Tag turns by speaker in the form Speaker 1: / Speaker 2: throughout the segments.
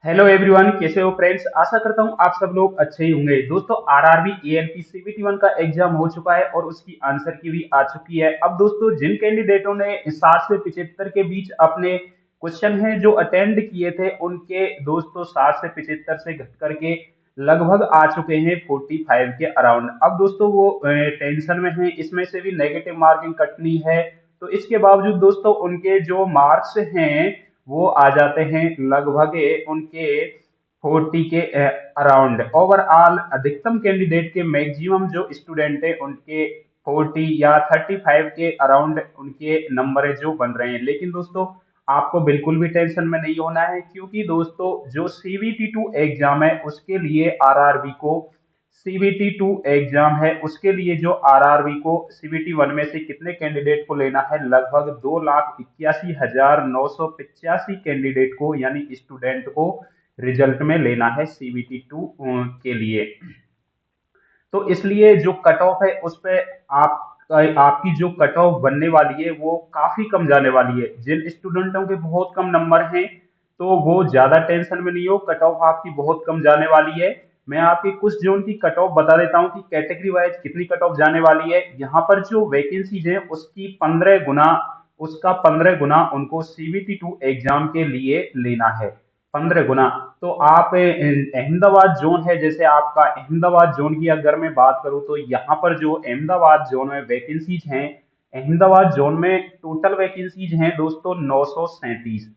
Speaker 1: Hello everyone, कैसे हो friends. आशा करता हूँ आप सब लोग अच्छे ही होंगे। दोस्तों, आरआरबी एएलपी सीबीटी 1 का एग्जाम हो चुका है और उसकी आंसर की भी आ चुकी है। अब दोस्तों, जिन कैंडिडेटों ने 60 से 75 के बीच अपने क्वेश्चन हैं जो अटेंड किए थे, उनके दोस्तों 60 से 75 से घट करके लगभग आ चुके हैं 45 के अराउंड। अब दोस्तों वो टेंशन में हैं, इसमें से भी नेगेटिव मार्किंग कटनी है। तो इसके बावजूद दोस्तों उनके जो मार्क्स हैं वो आ जाते हैं लगभग उनके 40 के अराउंड। ओवरऑल अधिकतम कैंडिडेट के मैक्सिमम जो स्टूडेंट है उनके 40 या 35 के अराउंड उनके नंबर जो बन रहे हैं। लेकिन दोस्तों, आपको बिल्कुल भी टेंशन में नहीं होना है, क्योंकि दोस्तों जो CBT 2 एग्जाम है उसके लिए आरआरबी को CBT 2 एग्जाम है, उसके लिए जो आरआरबी को CBT 1 में से कितने कैंडिडेट को लेना है, लगभग 2,81,985 कैंडिडेट को यानी स्टूडेंट को रिजल्ट में लेना है CBT 2 के लिए। तो इसलिए जो कट ऑफ है उस पे आप आपकी जो कट ऑफ बनने वाली है वो काफी कम जाने वाली है। जिन स्टूडेंटों के बहुत कम नंबर हैं तो वो ज्यादा टेंशन में नहीं हो, कट ऑफ आपकी बहुत कम जाने वाली है। मैं आपकी कुछ जोन की कट ऑफ बता देता हूं कि कैटेगरी वाइज कितनी कट ऑफ जाने वाली है। यहाँ पर जो वैकेंसीज है उसकी 15 गुना, उसका 15 गुना उनको CBT 2 एग्जाम के लिए लेना है। 15 गुना। तो आप अहमदाबाद जोन है, जैसे आपका अहमदाबाद जोन की अगर मैं बात करूं तो यहाँ पर जो अहमदाबाद जोन में वैकेंसीज हैं, अहमदाबाद जोन में टोटल वैकेंसीज हैं दोस्तों 937।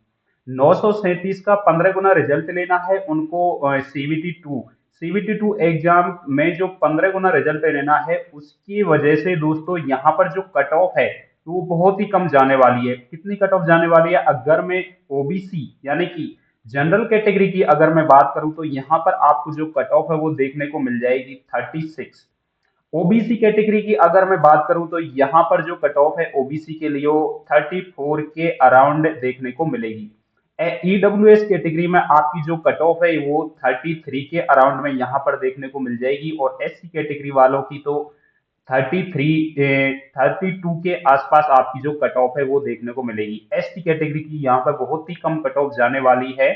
Speaker 1: 937 का 15 गुना रिजल्ट लेना है उनको। CBT 2 एग्जाम में जो 15 गुना रिजल्ट लेना है उसकी वजह से दोस्तों यहाँ पर जो कट ऑफ है तो वो बहुत ही कम जाने वाली है। कितनी कट ऑफ जाने वाली है, अगर मैं ओबीसी यानी कि जनरल कैटेगरी की अगर मैं बात करूं तो यहाँ पर आपको जो कट ऑफ है वो देखने को मिल जाएगी 36। ओबीसी कैटेगरी की अगर मैं बात करूं तो यहाँ पर जो कट ऑफ है ओबीसी के लिए वो 34 के अराउंड देखने को मिलेगी। ईडब्ल्यूएस कैटेगरी में आपकी जो कट ऑफ है वो 33 के अराउंड में यहाँ पर देखने को मिल जाएगी, और एससी कैटेगरी वालों की तो 32 के आसपास आपकी जो कट ऑफ है वो देखने को मिलेगी। एसटी कैटेगरी की यहाँ पर बहुत ही कम कट ऑफ जाने वाली है,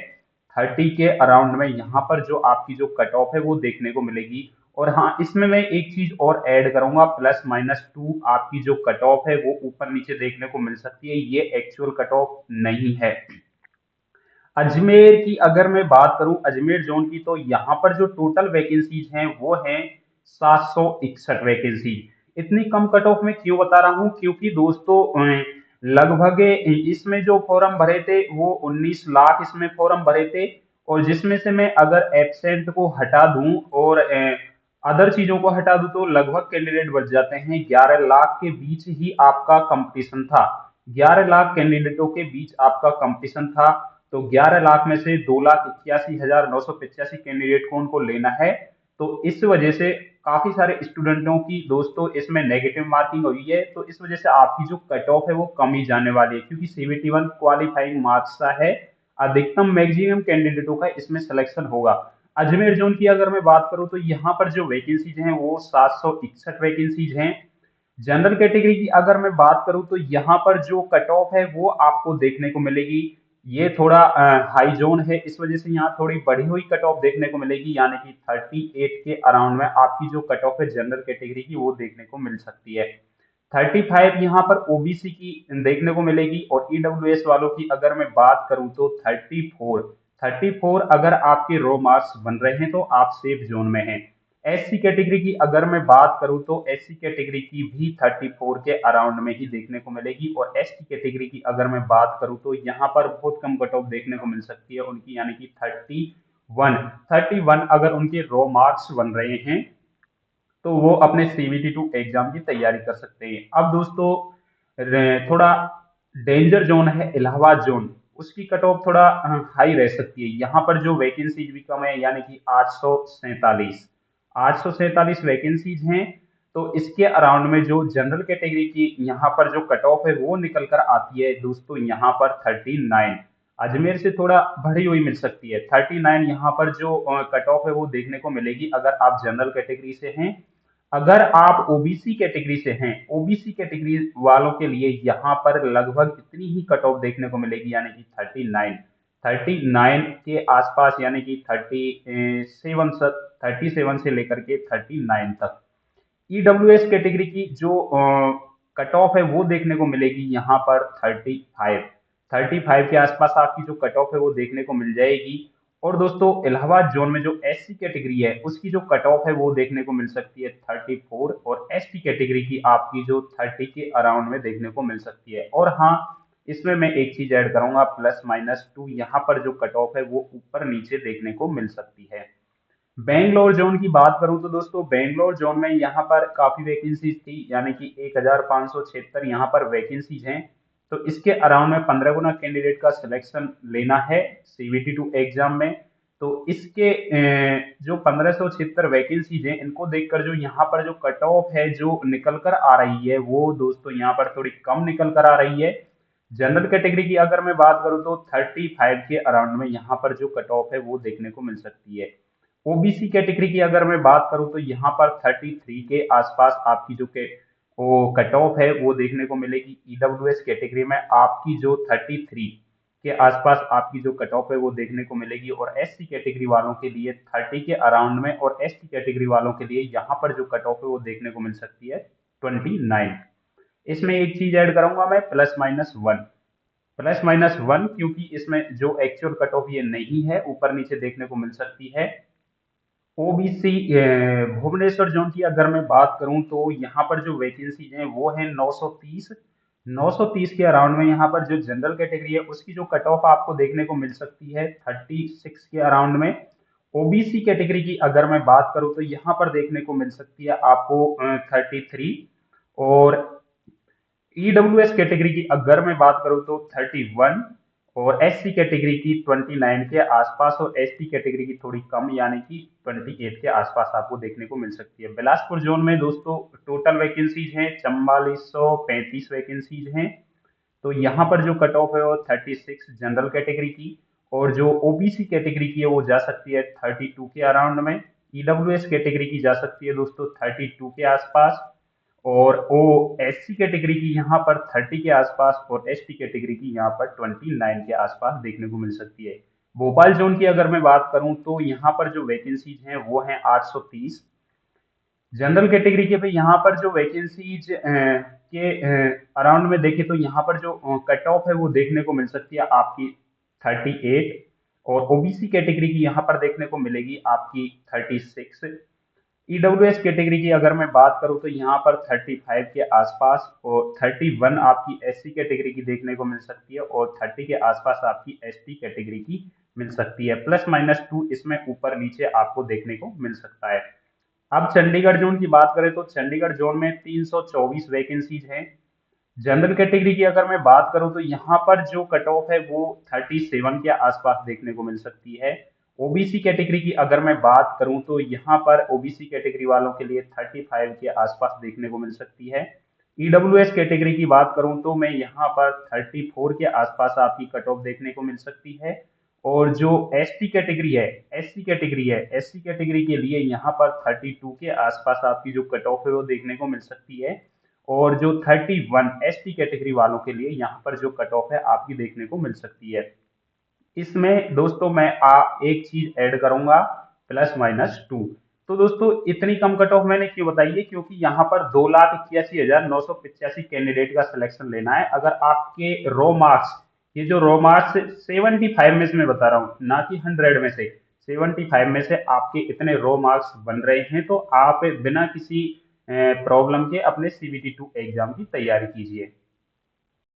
Speaker 1: 30 के अराउंड में यहाँ पर जो आपकी जो कट ऑफ है वो देखने को मिलेगी। और हाँ, इसमें मैं एक चीज और ऐड करूंगा, +-2 आपकी जो कट ऑफ है वो ऊपर नीचे देखने को मिल सकती है, ये एक्चुअल कट ऑफ नहीं है। अजमेर की अगर मैं बात करूं, अजमेर जोन की, तो यहाँ पर जो टोटल वैकेंसीज हैं वो हैं 761 वैकेंसी। इतनी कम कट ऑफ में क्यों बता रहा हूं, क्योंकि दोस्तों लगभग इसमें जो फॉर्म भरे थे वो 19 लाख इसमें फॉर्म भरे थे, और जिसमें से मैं अगर एब्सेंट को हटा दूं और अदर चीजों को हटा दूं तो लगभग कैंडिडेट बच जाते हैं 11 लाख के बीच ही आपका कंपटीशन था। 11 लाख कैंडिडेटों के बीच आपका कंपटीशन था। तो 11 लाख में से 2,81,985 कैंडिडेट को उनको लेना है। तो इस वजह से काफी सारे स्टूडेंटों की दोस्तों इसमें नेगेटिव मार्किंग हुई है, तो इस वजह से आपकी जो कट ऑफ है वो कम ही जाने वाली है, क्योंकि CBT 1 क्वालिफाइंग मार्क्स का है। अधिकतम मैक्सिमम कैंडिडेटों का इसमें सिलेक्शन होगा। अजमेर जोन की अगर मैं बात करूं तो यहाँ पर जो वैकेंसीज हैं वो 761 वैकेंसीज हैं। जनरल कैटेगरी की अगर मैं बात करूं तो यहाँ पर जो कट ऑफ है वो आपको देखने को मिलेगी, ये थोड़ा हाई जोन है, इस वजह से यहाँ थोड़ी बढ़ी हुई कट ऑफ देखने को मिलेगी, यानी कि 38 के अराउंड में आपकी जो कट ऑफ है जनरल कैटेगरी की वो देखने को मिल सकती है। 35 यहाँ पर ओबीसी की देखने को मिलेगी, और ईडब्ल्यूएस वालों की अगर मैं बात करूं तो 34 अगर आपके रो मार्क्स बन रहे हैं तो आप सेफ जोन में हैं। एससी कैटेगरी की अगर मैं बात करूं तो एससी कैटेगरी की भी 34 के अराउंड में ही देखने को मिलेगी, और एसटी कैटेगरी की अगर मैं बात करूं तो यहाँ पर बहुत कम कट ऑफ देखने को मिल सकती है उनकी, यानी कि 31 अगर उनके रो मार्क्स बन रहे हैं तो वो अपने CBT 2 एग्जाम की तैयारी कर सकते हैं। अब दोस्तों थोड़ा डेंजर जोन है इलाहाबाद जोन, उसकी कट ऑफ थोड़ा हाई रह सकती है। यहाँ पर जो वैकेंसीज भी कम है, यानी कि 847 वैकेंसीज हैं। तो इसके अराउंड में जो जनरल कैटेगरी की यहाँ पर जो कट ऑफ है वो निकल कर आती है दोस्तों यहाँ पर 39। अजमेर से थोड़ा बढ़ी हुई मिल सकती है, 39 यहाँ पर जो कट ऑफ है वो देखने को मिलेगी अगर आप जनरल कैटेगरी से हैं। अगर आप ओबीसी कैटेगरी से हैं, ओबीसी कैटेगरी वालों के लिए यहाँ पर लगभग इतनी ही कट ऑफ देखने को मिलेगी, यानी कि 39 के आसपास, यानी कि 37 से लेकर के 39 तक। ईडब्ल्यूएस कैटेगरी की जो कट ऑफ है वो देखने को मिलेगी यहाँ पर 35 के आसपास आपकी जो कट ऑफ है वो देखने को मिल जाएगी। और दोस्तों इलाहाबाद जोन में जो एससी कैटेगरी है उसकी जो कट ऑफ है वो देखने को मिल सकती है 34, और एसटी कैटेगरी की आपकी जो 30 के अराउंड में देखने को मिल सकती है। और हाँ, इसमें मैं एक चीज ऐड करूंगा, +-2 यहाँ पर जो कट ऑफ है वो ऊपर नीचे देखने को मिल सकती है। बेंगलोर जोन की बात करूं तो दोस्तों बेंगलोर जोन में यहाँ पर काफी वैकेंसीज थी, यानी कि 1576 यहाँ पर वैकेंसीज हैं। तो इसके अराउंड में 15 गुना कैंडिडेट का सिलेक्शन लेना है सीवीटी 2 एग्जाम में। तो इसके जो 1576 वैकेंसीज हैं इनको देखकर जो यहाँ पर जो कट ऑफ है जो निकल कर आ रही है वो दोस्तों यहाँ पर थोड़ी कम निकल कर आ रही है। जनरल कैटेगरी की अगर मैं बात करूं तो 35 के अराउंड में यहाँ पर जो कट ऑफ है वो देखने को मिल सकती है। ओबीसी कैटेगरी की अगर मैं बात करूं तो यहाँ पर 33 के आसपास आपकी जो के वो कट ऑफ है वो देखने को मिलेगी। ईडब्ल्यूएस कैटेगरी में आपकी जो 33 के आसपास आपकी जो कट ऑफ है वो देखने को मिलेगी। और एससी कैटेगरी वालों के लिए 30 के अराउंड में, और एसटी कैटेगरी वालों के लिए यहाँ पर जो कट ऑफ है वो देखने को मिल सकती है 29। इसमें एक चीज ऐड करूंगा मैं, +-1 क्योंकि इसमें जो एक्चुअल कट ऑफ ये नहीं है, ऊपर नीचे देखने को मिल सकती है। ओबीसी भुवनेश्वर जोन की अगर मैं बात करूं तो यहाँ पर जो वैकेंसीज हैं वो है 930 के अराउंड में। यहाँ पर जो जनरल कैटेगरी है उसकी जो कट ऑफ आपको देखने को मिल सकती है 36 के अराउंड में। ओबीसी कैटेगरी की अगर मैं बात करूं तो यहाँ पर देखने को मिल सकती है आपको 33। और ईडब्ल्यूएस कैटेगरी की अगर मैं बात करूं तो 31, और एससी कैटेगरी की 29 के आसपास, और एसटी कैटेगरी की थोड़ी कम यानी कि 28 के आसपास आपको देखने को मिल सकती है। बिलासपुर जोन में दोस्तों टोटल वैकेंसीज हैं 4435 वैकेंसीज हैं। तो यहाँ पर जो कट ऑफ है वो 36 जनरल कैटेगरी की, और जो ओबीसी कैटेगरी की है वो जा सकती है 32 के अराउंड में। ईडब्ल्यूएस कैटेगरी की जा सकती है दोस्तों 32 के आसपास, और ओ एससी कैटेगरी की यहाँ पर 30 के आसपास, और एसटी कैटेगरी की यहाँ पर 29 के आसपास देखने को मिल सकती है। भोपाल जोन की अगर मैं बात करूं तो यहाँ पर जो वैकेंसीज हैं वो हैं 830। जनरल कैटेगरी के पे यहाँ पर जो वैकेंसीज के अराउंड में देखें तो यहाँ पर जो कट ऑफ है वो देखने को मिल सकती है आपकी 38। और ओबीसी कैटेगरी की यहाँ पर देखने को मिलेगी आपकी 36। ईडब्ल्यूएस कैटेगरी की अगर मैं बात करूं तो यहाँ पर 35 के आसपास, और 31 आपकी एससी कैटेगरी की देखने को मिल सकती है, और 30 के आसपास आपकी एसटी कैटेगरी की मिल सकती है। +-2 इसमें ऊपर नीचे आपको देखने को मिल सकता है। अब चंडीगढ़ जोन की बात करें तो चंडीगढ़ जोन में 324 वैकेंसीज हैं। जनरल कैटेगरी की अगर मैं बात करूं तो यहाँ पर जो कट ऑफ है वो 37 के आसपास देखने को मिल सकती है। ओबीसी कैटेगरी की अगर मैं बात करूं तो यहाँ पर ओबीसी कैटेगरी वालों के लिए 35 के आसपास देखने को मिल सकती है। ईडब्ल्यूएस कैटेगरी की बात करूं तो मैं यहाँ पर 34 के आसपास आपकी कट ऑफ देखने को मिल सकती है। और जो एससी कैटेगरी के लिए यहाँ पर 32 के आसपास आपकी जो कट ऑफ है वो देखने को मिल सकती है। और जो 31 एसटी कैटेगरी वालों के लिए यहाँ पर जो कट ऑफ है आपकी देखने को मिल सकती है। इसमें दोस्तों मैं एक चीज ऐड करूंगा, +-2। तो दोस्तों इतनी कम कट ऑफ मैंने क्यों बताई है, क्योंकि यहाँ पर 2,81,985 कैंडिडेट का सिलेक्शन लेना है। अगर आपके रो मार्क्स, ये जो रो मार्क्स 75 में से मैं बता रहा हूँ, ना कि 100 में से, 75 में से आपके इतने रो मार्क्स बन रहे हैं, तो आप बिना किसी प्रॉब्लम के अपने सीबीटी 2 एग्जाम की तैयारी कीजिए।